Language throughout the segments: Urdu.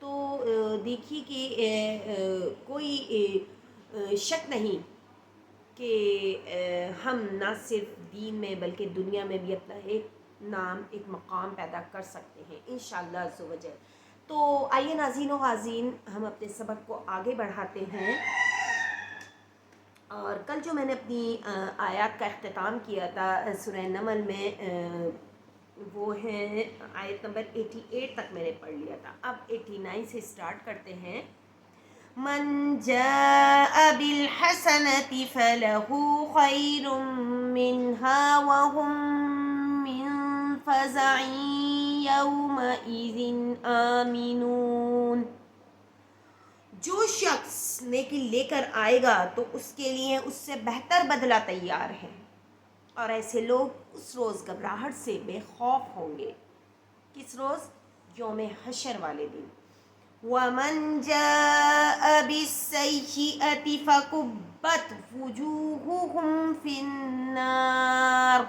تو دیکھیے کہ کوئی شک نہیں کہ ہم نہ صرف دین میں بلکہ دنیا میں بھی اپنا ایک نام، ایک مقام پیدا کر سکتے ہیں انشاءاللہ عز و جل۔ تو آئیے ناظرین و غازین، ہم اپنے سبق کو آگے بڑھاتے ہیں۔ اور کل جو میں نے اپنی آیات کا اختتام کیا تھا سورہ نمل میں، وہ ہے آیت نمبر 88 تک میں نے پڑھ لیا تھا۔ اب 89 سے سٹارٹ کرتے ہیں۔ من جاء بالحسنة فله خير منها وهم من فزع يومئذ آمنون۔ جو شخص نیکی لے کر آئے گا تو اس کے لیے اس سے بہتر بدلہ تیار ہے، اور ایسے لوگ اس روز گھبراہٹ سے بے خوف ہوں گے۔ کس روز؟ یوم حشر والے دن۔ وَمَنْ جَاءَ بِالسَّيِّئَةِ فَكُبَّتْ وُجُوهُهُمْ فِي النَّارِ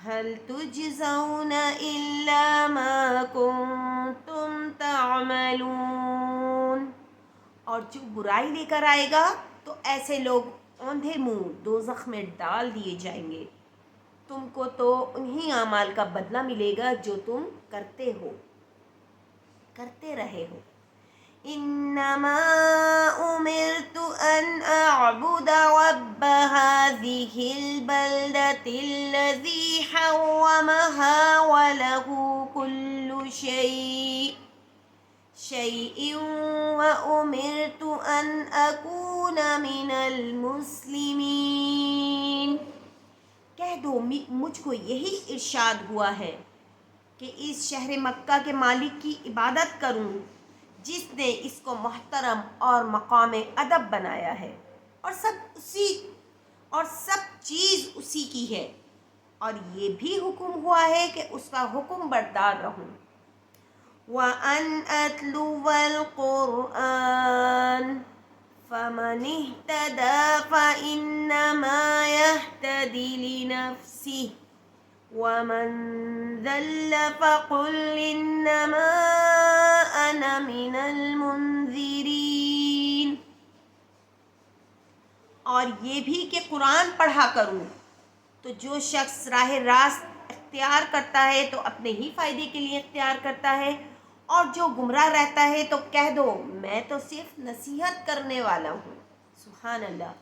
هَلْ تُجْزَوْنَ إِلَّا مَا كُنْتُمْ تَعْمَلُونَ۔ اور جو برائی لے کر آئے گا تو ایسے لوگ اوندھے منہ دوزخ میں ڈال دیے جائیں گے۔ تم کو تو انہی اعمال کا بدلہ ملے گا جو تم کرتے رہے ہو۔ انما امرت ان اعبد رب هذه البلدة الذي حرمها وله كل شيء وامرت ان اكون من المسلمين۔ کہہ دو مجھ کو یہی ارشاد ہوا ہے کہ اس شہر مکہ کے مالک کی عبادت کروں جس نے اس کو محترم اور مقام ادب بنایا ہے، اور سب چیز اسی کی ہے، اور یہ بھی حکم ہوا ہے کہ اس کا حکم بردار رہوں۔ وَأَنْ أَتْلُوَ الْقُرْآنَ فَمَنِ اهْتَدَى فَإِنَّمَا يَهْتَدِي لِنَفْسِهِ وَمَنْ ضَلَّ فَقُلْ إِنَّمَا أَنَا مِنَ الْمُنذِرِينَ۔ اور یہ بھی کہ قرآن پڑھا کروں، تو جو شخص راہ راست اختیار کرتا ہے تو اپنے ہی فائدے کے لیے اختیار کرتا ہے، اور جو گمراہ رہتا ہے تو کہہ دو میں تو صرف نصیحت کرنے والا ہوں۔ سبحان اللہ۔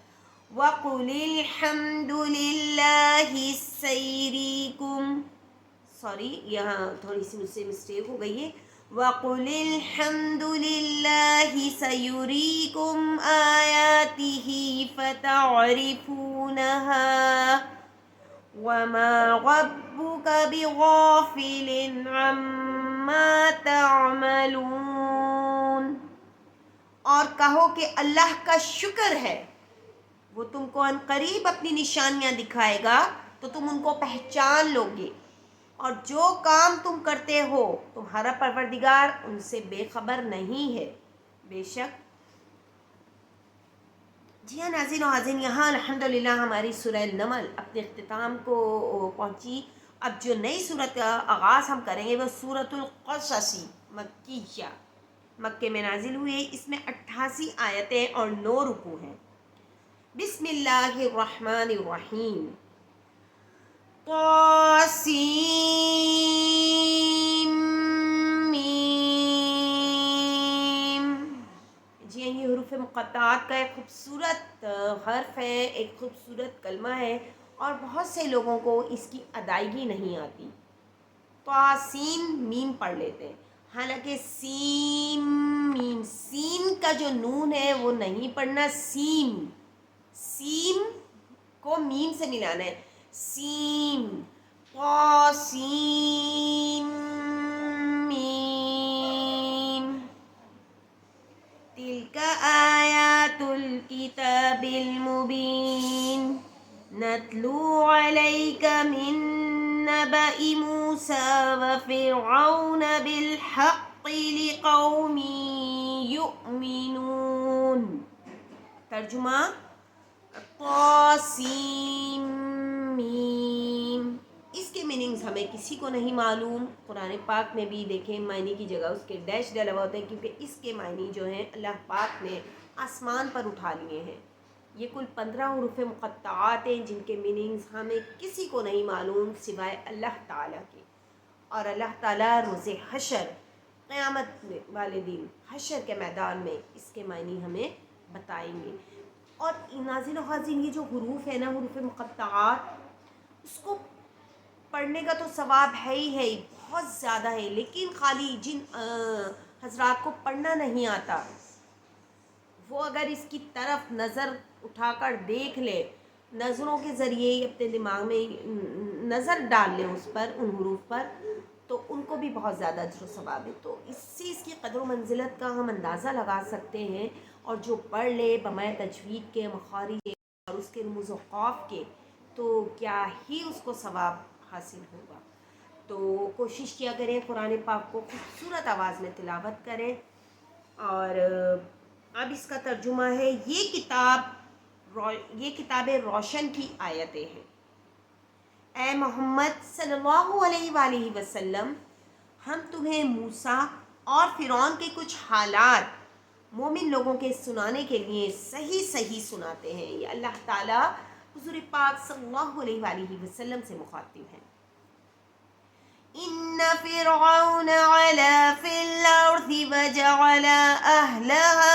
وَقُلِ الْحَمْدُ لِلَّهِ سَيُرِيكُمْ، یہاں تھوڑی سی مجھ سے مسٹیک ہو گئی ہے۔ وَقُلِ الْحَمْدُ لِلَّهِ سَيُرِيكُمْ آيَاتِهِ فَتَعْرِفُونَهَا وَمَا رَبُّكَ بِغَافِلٍ عَمَّا تَعْمَلُونَ۔ اور کہو کہ اللہ کا شکر ہے، وہ تم کو عنقریب اپنی نشانیاں دکھائے گا تو تم ان کو پہچان لو گے، اور جو کام تم کرتے ہو تمہارا پروردگار ان سے بے خبر نہیں ہے۔ بے شک۔ جی ہاں ناظرین و حاضرین، یہاں الحمدللہ ہماری سورہ نمل اپنے اختتام کو پہنچی۔ اب جو نئی صورت کا آغاز ہم کریں گے وہ سورۃ القصص مکیہ، مکے میں نازل ہوئی۔ اس میں 88 آیتیں اور 9 رکوع ہیں۔ بسم اللہ الرحمن الرحیم۔ طاسیم میم۔ جی یہ حروف مقطعات کا ایک خوبصورت حرف ہے، ایک خوبصورت کلمہ ہے، اور بہت سے لوگوں کو اس کی ادائیگی نہیں آتی۔ طاسین میم پڑھ لیتے ہیں، حالانکہ سین میم، سین کا جو نون ہے وہ نہیں پڑھنا، سیم کو میم سے ملانا ہے، سین طاسین میم۔ تلک آیات الکتاب المبین نتلو علیک من نبأ موسیٰ وفرعون بالحق لقوم یؤمنون۔ ترجمہ: طاسیم میم۔ اس کے میننگز ہمیں کسی کو نہیں معلوم. قرآن پاک میں بھی دیکھیں معنی کی جگہ اس کے ڈیش ڈلا ہوا ہوتا ہے، کیونکہ اس کے معنی جو ہیں اللہ پاک نے آسمان پر اٹھا لیے ہیں. یہ کل 15 حروف مقطعات ہیں جن کے میننگز ہمیں کسی کو نہیں معلوم سوائے اللہ تعالیٰ کے. اور اللہ تعالیٰ روز حشر، قیامت والے دن حشر کے میدان میں اس کے معنی ہمیں بتائیں گے. اور ناظرین و حاضرین، یہ جو حروف ہے نا، حروف مقطعات، اس کو پڑھنے کا تو ثواب ہے ہی بہت زیادہ ہے، لیکن خالی جن حضرات کو پڑھنا نہیں آتا وہ اگر اس کی طرف نظر اٹھا کر دیکھ لے، نظروں کے ذریعے اپنے دماغ میں نظر ڈال لیں اس پر، ان حروف پر، تو ان کو بھی بہت زیادہ اجر و ثواب ہے. تو اس سے اس کی قدر و منزلت کا ہم اندازہ لگا سکتے ہیں. اور جو پڑھ لے بمائے تجوید کے، مخارج کے اور اس کے رموز و قاف کے، تو کیا ہی اس کو ثواب حاصل ہوگا. تو کوشش کیا کریں قرآن پاک کو خوبصورت آواز میں تلاوت کریں. اور اب اس کا ترجمہ ہے، یہ کتاب روشن کی آیتیں ہیں. اے محمد صلی اللہ علیہ وآلہ وسلم، ہم تمہیں موسیٰ اور فرعون کے کچھ حالات مومن لوگوں کے سنانے کے لیے صحیح سناتے ہیں. یہ اللہ تعالیٰ حضور پاک صلی اللہ علیہ وآلہ وسلم سے مخاطب ہیں. ان فرعون علا فی الارض وجعل اہلها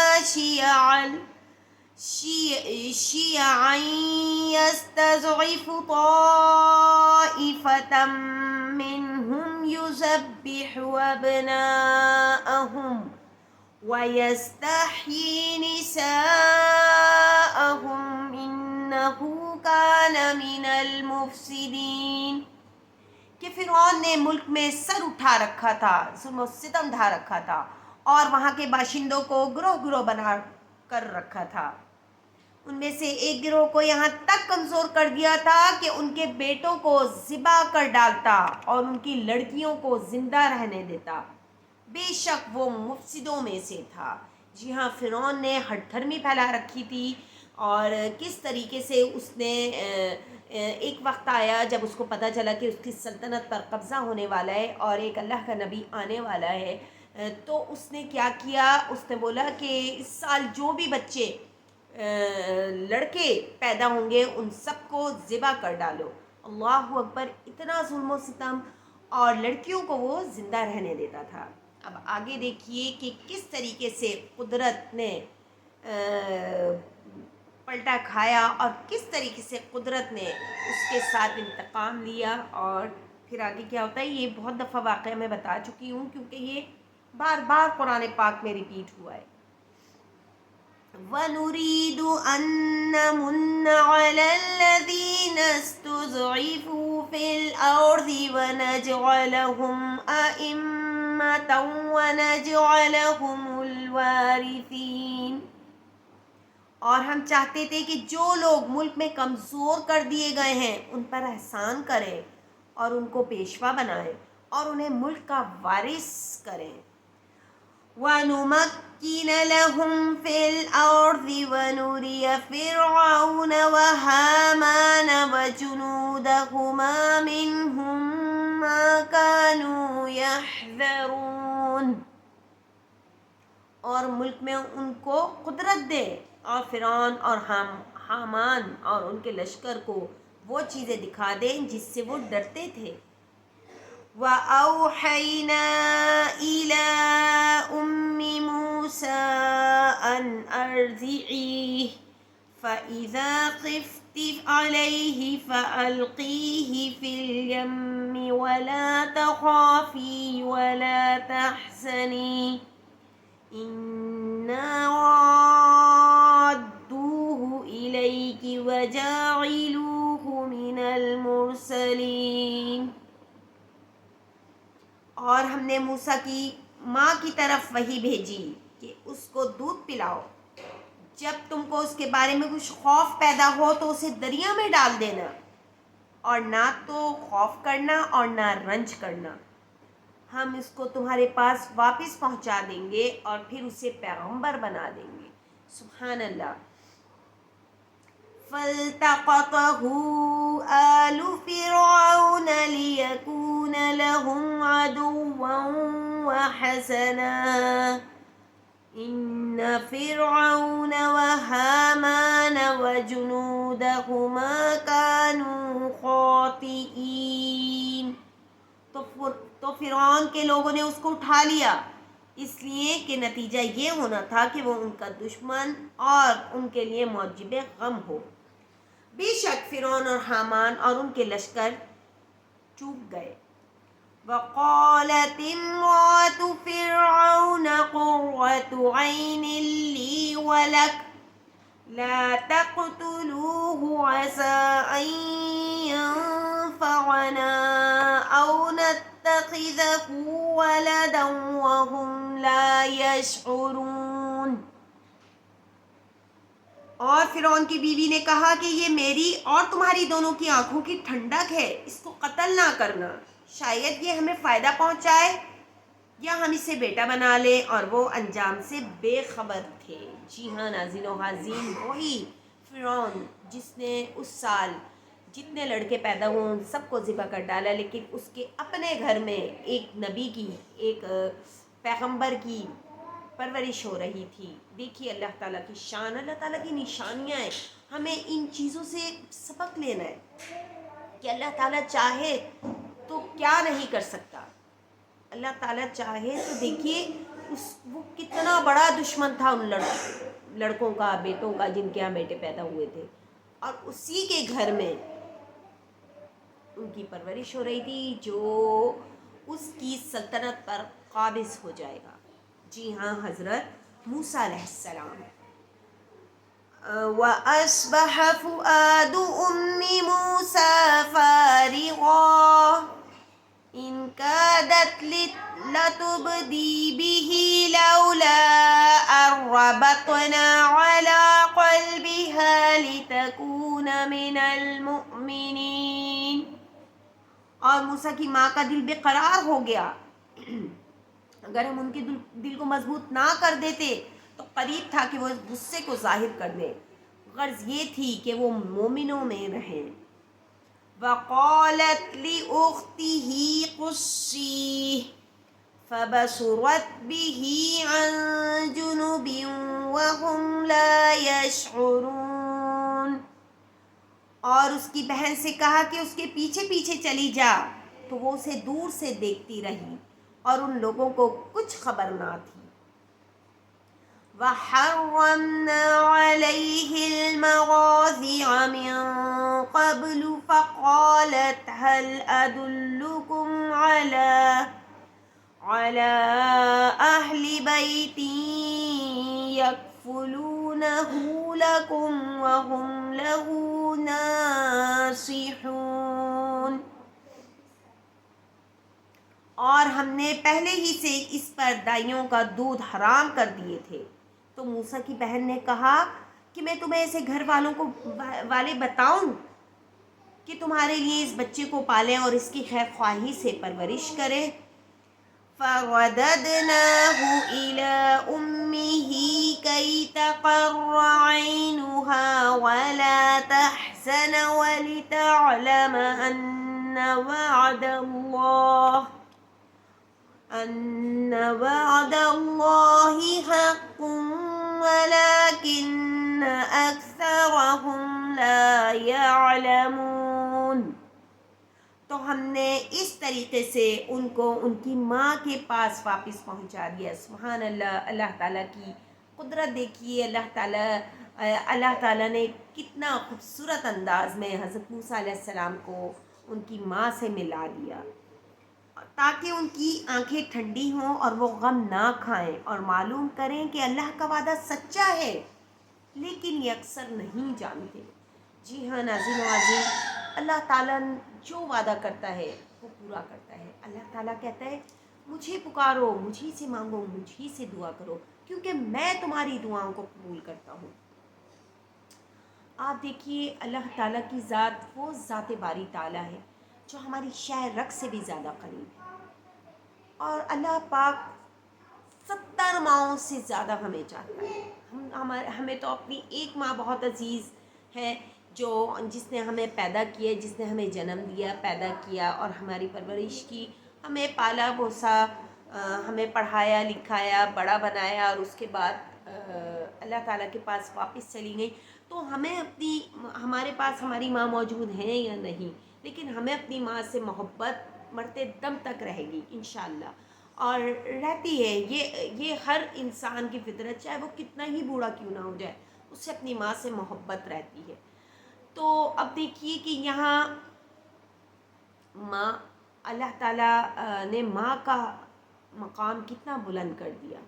شیعا یستضعف طائفة منهم یذبح ابناءهم وَيَسْتَحْيِي نِسَاءَهُمْ إِنَّهُ كَانَ مِنَ الْمُفْسِدِينَ. کہ فرعون نے ملک میں سر اٹھا رکھا تھا، ظلم و ستم ڈھا رکھا تھا، اور وہاں کے باشندوں کو گروہ گروہ بنا کر رکھا تھا. ان میں سے ایک گروہ کو یہاں تک کمزور کر دیا تھا کہ ان کے بیٹوں کو ذبح کر ڈالتا اور ان کی لڑکیوں کو زندہ رہنے دیتا. بے شک وہ مفسدوں میں سے تھا. جی ہاں، فرعون نے ہٹ دھرمی پھیلا رکھی تھی. اور کس طریقے سے اس نے ایک وقت آیا جب اس کو پتہ چلا کہ اس کی سلطنت پر قبضہ ہونے والا ہے اور ایک اللہ کا نبی آنے والا ہے، تو اس نے کیا کیا، اس نے بولا کہ اس سال جو بھی بچے لڑکے پیدا ہوں گے ان سب کو ذبح کر ڈالو. اللہ اکبر! اتنا ظلم و ستم، اور لڑکیوں کو وہ زندہ رہنے دیتا تھا. اب آگے دیکھیے کہ کس طریقے سے قدرت نے پلٹا کھایا اور کس طریقے سے قدرت نے اس کے ساتھ انتقام لیا. اور پھر آگے کیا ہوتا ہے، یہ بہت دفعہ واقعہ میں بتا چکی ہوں کیونکہ یہ بار بار قرآن پاک میں ریپیٹ ہوا ہے. وَنُرِيدُ أَن نَّمُنَّ عَلَى الَّذِينَ اسْتُضْعِفُوا فِي الْأَرْضِ وَنَجْعَلَهُمْ أَئِمَّةً وَنَجْعَلَهُمُ الْوَارِثِينَ. اور ہم چاہتے تھے کہ جو لوگ ملک میں کمزور کر دیے گئے ہیں ان پر احسان کریں اور ان کو پیشوا بنائیں اور انہیں ملک کا وارث کریں. وَنُمَكِّنَ لَهُمْ فِي الْأَرْضِ وَنُرِيَ فِرْعَوْنَ وَهَامَانَ وَجُنُودَهُمَا مِنْهُمْ مَا كَانُوا يَحْذَرُونَ. اور ملک میں ان کو قدرت دے، اور فرعون اور حامان اور ان کے لشکر کو وہ چیزیں دکھا دیں جس سے وہ ڈرتے تھے. وَأَوْحَيْنَا إِلَىٰ أُمِّ مُوسَىٰ أَنْ أَرْضِعِيهِ فَإِذَا خِفْتِ عَلَيْهِ فَأَلْقِيهِ فِي الْيَمِّ وَلَا تَخَافِي وَلَا تَحْزَنِي إِنَّا رَادُّوهُ إِلَيْكِ وَجَاعِلُوهُ مِنَ الْمُرْسَلِينَ. اور ہم نے موسیٰ کی ماں کی طرف وحی بھیجی کہ اس کو دودھ پلاؤ. جب تم کو اس کے بارے میں کچھ خوف پیدا ہو تو اسے دریا میں ڈال دینا، اور نہ تو خوف کرنا اور نہ رنج کرنا. ہم اس کو تمہارے پاس واپس پہنچا دیں گے اور پھر اسے پیغمبر بنا دیں گے. سبحان اللہ. فالتقطه آل فرعون ليكون لهم عدوا وحسنا إن فرعون وهامان وجنودهما كانوا خاطئين. تو فرعون کے لوگوں نے اس کو اٹھا لیا، اس لیے کہ نتیجہ یہ ہونا تھا کہ وہ ان کا دشمن اور ان کے لیے موجب غم ہو. بے شک فرعون اور حامان اور ان کے لشکر چوک گئے. وقالت امرأة فرعون قرة عين لي ولك لا تقتلوه عسى أن ينفعنا أو نتخذه ولدا وهم لا يشعرون. اور فرعون کی بیوی نے کہا کہ یہ میری اور تمہاری دونوں کی آنکھوں کی ٹھنڈک ہے، اس کو قتل نہ کرنا، شاید یہ ہمیں فائدہ پہنچائے یا ہم اسے بیٹا بنا لیں. اور وہ انجام سے بے خبر تھے. جی ہاں ناظرین و حاضرین، وہی فرعون جس نے اس سال جتنے لڑکے پیدا ہوئے ان سب کو ذبح کر ڈالا، لیکن اس کے اپنے گھر میں ایک نبی کی، ایک پیغمبر کی پرورش ہو رہی تھی. دیکھیے اللہ تعالیٰ کی شان، اللہ تعالیٰ کی نشانیاں ہیں. ہمیں ان چیزوں سے سبق لینا ہے کہ اللہ تعالیٰ چاہے تو کیا نہیں کر سکتا. اللہ تعالیٰ چاہے تو دیکھیے وہ کتنا بڑا دشمن تھا ان لڑکوں کا، بیٹوں کا، جن کے یہاں بیٹے پیدا ہوئے تھے، اور اسی کے گھر میں ان کی پرورش ہو رہی تھی جو اس کی سلطنت پر قابض ہو جائے گا. جی ہاں حضرت موسیٰ علیہ السلام. وَأَصْبَحَ فُؤَادُ أُمِّ مُوسَى فَارِغًا إِنْ كَادَتْ لَتُبْدِي بِهِ لَوْلَا أَن رَّبَطْنَا عَلَىٰ قَلْبِهَا لِتَكُونَ مِنَ الْمُؤْمِنِينَ. اور موسیٰ کی ماں کا دل بے قرار ہو گیا. اگر ہم ان کے دل کو مضبوط نہ کر دیتے تو قریب تھا کہ وہ اس غصے کو ظاہر کر دیں. غرض یہ تھی کہ وہ مومنوں میں رہیں. وَقَالَتْ لِأُخْتِهِ قُصِّيهِ فَبَصُرَتْ بِهِ عَن جُنُبٍ وَهُمْ لَا يَشْعُرُونَ. اور اس کی بہن سے کہا کہ اس کے پیچھے پیچھے چلی جا، تو وہ اسے دور سے دیکھتی رہی اور ان لوگوں کو کچھ خبر نہ تھی. وَحَرَّمْنَا عَلَيْهِ الْمَرَاضِعَ مِن قَبْلُ فَقَالَتْ هَلْ أَدُلُّكُمْ عَلَىٰ أَهْلِ بَيْتٍ يَكْفُلُونَهُ لَكُمْ وَهُمْ لَهُ نَاصِحُونَ. اور ہم نے پہلے ہی سے اس پر دائیوں کا دودھ حرام کر دیے تھے. تو موسیٰ کی بہن نے کہا کہ میں تمہیں ایسے گھر والے بتاؤں کہ تمہارے لیے اس بچے کو پالیں اور اس کی خیر خواہی سے پرورش کریں. فَرَدَدْنَاهُ إِلَىٰ أُمِّهِ كَيْ تَقَرَّ عَيْنُهَا وَلَا تَحْزَنَ وَلِتَعْلَمَ أَنَّ وَعْدَ اللَّهِ حَقٌّ وَلَٰكِنَّ أَكْثَرَهُمْ لَا يَعْلَمُونَ. تو ہم نے اس طریقے سے ان کو ان کی ماں کے پاس واپس پہنچا دیا. سبحان اللہ. اللہ تعالیٰ کی قدرت دیکھیے. اللہ تعالیٰ نے کتنا خوبصورت انداز میں حضرت موسیٰ علیہ السلام کو ان کی ماں سے ملا دیا تاکہ ان کی آنکھیں ٹھنڈی ہوں اور وہ غم نہ کھائیں اور معلوم کریں کہ اللہ کا وعدہ سچا ہے، لیکن یہ اکثر نہیں جانتے. جی ہاں ناظرین و عزیز، اللہ تعالیٰ جو وعدہ کرتا ہے وہ پورا کرتا ہے. اللہ تعالیٰ کہتا ہے مجھے پکارو، مجھے سے مانگو، مجھے سے دعا کرو، کیونکہ میں تمہاری دعاؤں کو قبول کرتا ہوں. آپ دیکھیے اللہ تعالیٰ کی ذات وہ ذات باری تعالیٰ ہے جو ہماری شہ رگ سے بھی زیادہ قریب ہے. اور اللہ پاک 70 ماؤں سے زیادہ ہمیں چاہتا ہے. ہمیں تو اپنی ایک ماں بہت عزیز ہے جو جس نے ہمیں پیدا کیا، جس نے ہمیں جنم دیا، پیدا کیا اور ہماری پرورش کی، ہمیں پالا پوسا، ہمیں پڑھایا لکھایا، بڑا بنایا، اور اس کے بعد اللہ تعالیٰ کے پاس واپس چلی گئی. تو ہمیں اپنی، ہمارے پاس ہماری ماں موجود ہیں یا نہیں، لیکن ہمیں اپنی ماں سے محبت مرتے دم تک رہے گی انشاءاللہ، اور رہتی ہے. یہ ہر انسان کی فطرت، چاہے وہ کتنا ہی بوڑھا کیوں نہ ہو جائے، اس سے اپنی ماں سے محبت رہتی ہے. تو اب دیکھیے کہ یہاں ماں، اللہ تعالیٰ نے ماں کا مقام کتنا بلند کر دیا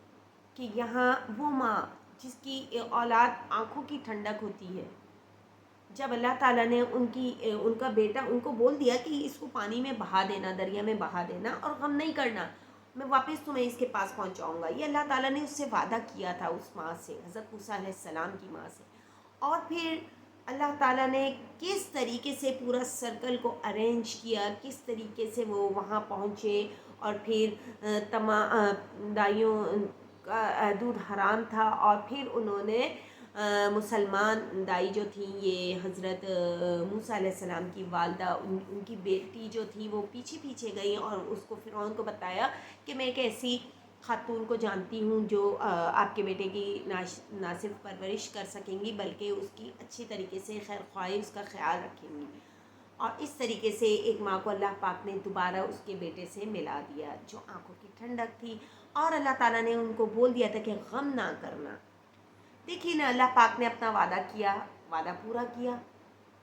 کہ یہاں وہ ماں جس کی اولاد آنکھوں کی ٹھنڈک ہوتی ہے، جب اللہ تعالیٰ نے ان کا بیٹا ان کو بول دیا کہ اس کو پانی میں بہا دینا، دریا میں بہا دینا، اور غم نہیں کرنا، میں واپس تمہیں اس کے پاس پہنچاؤں گا. یہ اللہ تعالیٰ نے اس سے وعدہ کیا تھا، اس ماں سے، حضرت موسیٰ علیہ السلام کی ماں سے. اور پھر اللہ تعالیٰ نے کس طریقے سے پورا سرکل کو ارینج کیا، کس طریقے سے وہ وہاں پہنچے، اور پھر تمام دائیوں کا دودھ حرام تھا، اور پھر انہوں نے مسلمان دائی جو تھیں، یہ حضرت موسیٰ علیہ السلام کی والدہ، ان کی بیٹی جو تھی، وہ پیچھے پیچھے گئیں اور اس کو فرعون کو بتایا کہ میں ایک ایسی خاتون کو جانتی ہوں جو آپ کے بیٹے کی نہ صرف پرورش کر سکیں گی بلکہ اس کی اچھی طریقے سے خیر خواہی، اس کا خیال رکھیں گی. اور اس طریقے سے ایک ماں کو اللہ پاک نے دوبارہ اس کے بیٹے سے ملا دیا جو آنکھوں کی ٹھنڈک تھی. اور اللہ تعالیٰ نے ان کو بول دیا تھا کہ غم نہ کرنا. دیکھیے نا، اللہ پاک نے اپنا وعدہ کیا، وعدہ پورا کیا،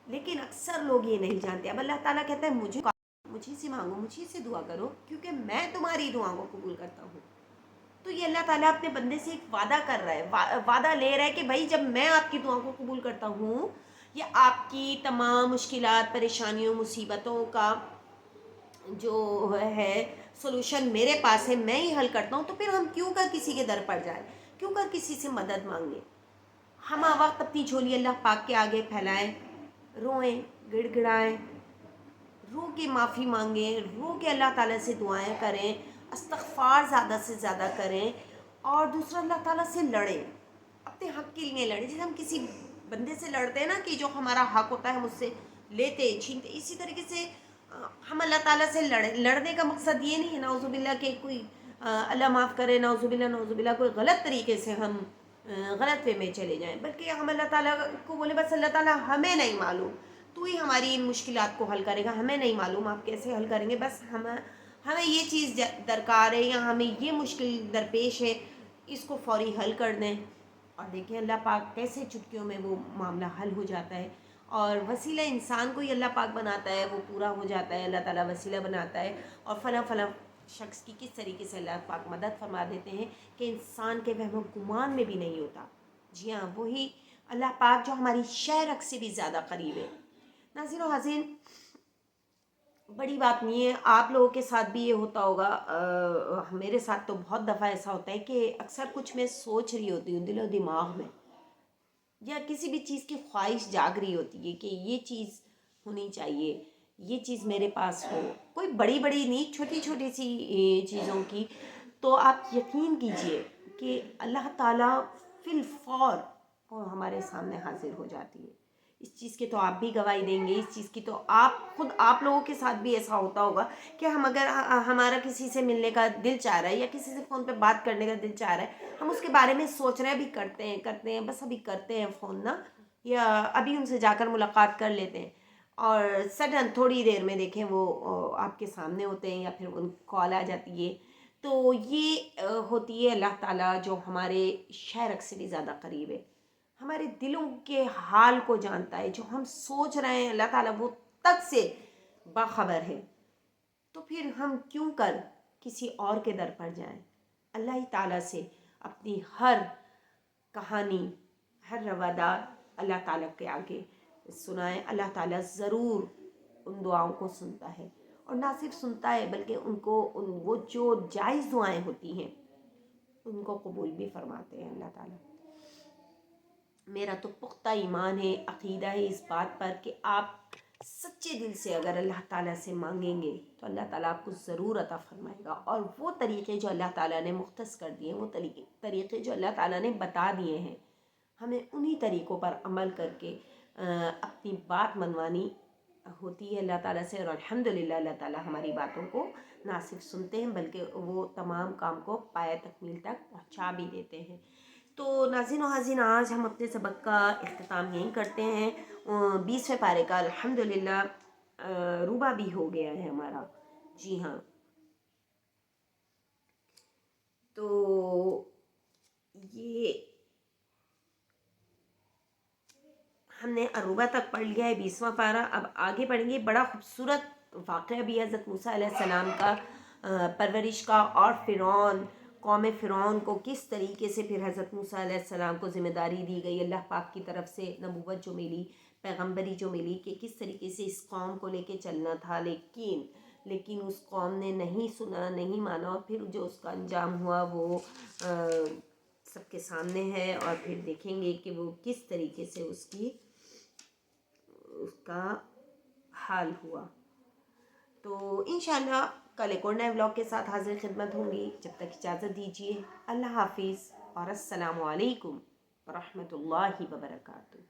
لیکن اکثر لوگ یہ نہیں جانتے. اب اللہ تعالیٰ کہتا ہے مجھے سے مانگو، مجھے سے دعا کرو، کیونکہ میں تمہاری دعاؤں کو قبول کرتا ہوں. تو یہ اللہ تعالیٰ اپنے بندے سے ایک وعدہ کر رہا ہے، وعدہ لے رہا ہے کہ بھائی جب میں آپ کی دعاؤں کو قبول کرتا ہوں، یا آپ کی تمام مشکلات، پریشانیوں، مصیبتوں کا جو ہے سولوشن میرے پاس ہے، میں ہی حل کرتا ہوں، تو پھر ہم کیوں کر کسی کے در پر جائیں، کیوں کر کسی سے مدد مانگیں. ہم وقت اپنی جھولی اللہ پاک کے آگے پھیلائیں، روئیں، گڑ گڑائیں، رو کے معافی مانگیں، رو کے اللہ تعالیٰ سے دعائیں کریں، استغفار زیادہ سے زیادہ کریں، اور دوسرا اللہ تعالیٰ سے لڑیں، اپنے حق کے لیے لڑیں. جیسے ہم کسی بندے سے لڑتے ہیں نا، کہ جو ہمارا حق ہوتا ہے ہم اس سے لیتے چھینتے، اسی طریقے سے ہم اللہ تعالیٰ سے لڑنے کا مقصد یہ نہیں ہے نعوذ باللہ کہ کوئی اللہ معاف کرے، نعوذ باللہ کوئی غلط طریقے سے ہم غلط وے میں چلے جائیں، بلکہ ہم اللہ تعالیٰ کو بولے بس اللہ تعالیٰ ہمیں نہیں معلوم، تو ہی ہماری ان مشکلات کو حل کرے گا، ہمیں نہیں معلوم آپ کیسے حل کریں گے، بس ہمیں یہ چیز درکار ہے، یا ہمیں یہ مشکل درپیش ہے، اس کو فوری حل کر دیں. اور دیکھیں اللہ پاک کیسے چٹکیوں میں وہ معاملہ حل ہو جاتا ہے. اور وسیلہ انسان کو ہی اللہ پاک بناتا ہے، وہ پورا ہو جاتا ہے، اللہ تعالیٰ وسیلہ بناتا ہے، اور فلاں شخص کی کس طریقے سے اللہ پاک مدد فرما دیتے ہیں کہ انسان کے وہم و گمان میں بھی نہیں ہوتا. جی ہاں، وہی اللہ پاک جو ہماری شہرک سے بھی زیادہ قریب ہے. ناظرین و حاضرین، بڑی بات نہیں ہے، آپ لوگوں کے ساتھ بھی یہ ہوتا ہوگا، میرے ساتھ تو بہت دفعہ ایسا ہوتا ہے کہ اکثر کچھ میں سوچ رہی ہوتی ہوں دل و دماغ میں، یا کسی بھی چیز کی خواہش جاگ رہی ہوتی ہے کہ یہ چیز ہونی چاہیے، یہ چیز میرے پاس ہو، کوئی بڑی بڑی نہیں، چھوٹی چھوٹی سی چیزوں کی. تو آپ یقین کیجئے کہ اللہ تعالیٰ فی الفور وہ ہمارے سامنے حاضر ہو جاتی ہے. اس چیز کے تو آپ بھی گواہی دیں گے، اس چیز کی تو آپ لوگوں کے ساتھ بھی ایسا ہوتا ہوگا کہ ہم اگر ہمارا کسی سے ملنے کا دل چاہ رہا ہے، یا کسی سے فون پہ بات کرنے کا دل چاہ رہا ہے، ہم اس کے بارے میں سوچ رہے ہیں، ابھی کرتے ہیں بس ابھی کرتے ہیں فون نا، یا ابھی ان سے جا کر ملاقات کر لیتے ہیں، اور سڈن تھوڑی دیر میں دیکھیں وہ آپ کے سامنے ہوتے ہیں، یا پھر ان کال آ جاتی ہے. تو یہ ہوتی ہے اللہ تعالیٰ جو ہمارے شہرک سے بھی زیادہ قریب ہے، ہمارے دلوں کے حال کو جانتا ہے، جو ہم سوچ رہے ہیں اللہ تعالیٰ وہ تک سے باخبر ہے. تو پھر ہم کیوں کر کسی اور کے در پر جائیں، اللہ ہی تعالیٰ سے اپنی ہر کہانی، ہر روادات اللہ تعالیٰ کے آگے سنائیں. اللہ تعالیٰ ضرور ان دعاؤں کو سنتا ہے، اور نہ صرف سنتا ہے بلکہ وہ جو جائز دعائیں ہوتی ہیں ان کو قبول بھی فرماتے ہیں اللہ تعالیٰ. میرا تو پختہ ایمان ہے، عقیدہ ہے اس بات پر کہ آپ سچے دل سے اگر اللہ تعالیٰ سے مانگیں گے تو اللہ تعالیٰ آپ کو ضرور عطا فرمائے گا. اور وہ طریقے جو اللہ تعالیٰ نے مختص کر دیے ہیں، وہ طریقے جو اللہ تعالیٰ نے بتا دیے ہیں، ہمیں انہی طریقوں پر عمل کر کے اپنی بات منوانی ہوتی ہے اللہ تعالیٰ سے، اور الحمدللہ اللہ تعالیٰ ہماری باتوں کو نہ صرف سنتے ہیں بلکہ وہ تمام کام کو پایہ تکمیل تک پہنچا بھی دیتے ہیں۔ تو ناظرین و حاضرین، آج ہم اپنے سبق کا اختتام یہیں کرتے ہیں۔ 20ویں پارے کا الحمدللہ روبہ بھی ہو گیا ہے ہمارا، جی ہاں۔ تو یہ ہم نے عروبہ تک پڑھ لیا ہے 20واں پارہ، اب آگے پڑھیں گے۔ بڑا خوبصورت واقعہ بھی ہے حضرت موسیٰ علیہ السلام کا، پرورش کا، اور فرعون، قوم فرعون کو کس طریقے سے پھر حضرت موسیٰ علیہ السلام کو ذمہ داری دی گئی اللہ پاک کی طرف سے، نبوت جو ملی، پیغمبری جو ملی، کہ کس طریقے سے اس قوم کو لے کے چلنا تھا، لیکن اس قوم نے نہیں سنا، نہیں مانا، اور پھر جو اس کا انجام ہوا وہ سب کے سامنے ہے، اور پھر دیکھیں گے کہ وہ کس طریقے سے اس کا حال ہوا۔ تو انشاءاللہ کل ایک اور نئے ولاگ کے ساتھ حاضر خدمت ہوں گی، جب تک اجازت دیجیے، اللہ حافظ اور السلام علیکم ورحمۃ اللہ وبرکاتہ۔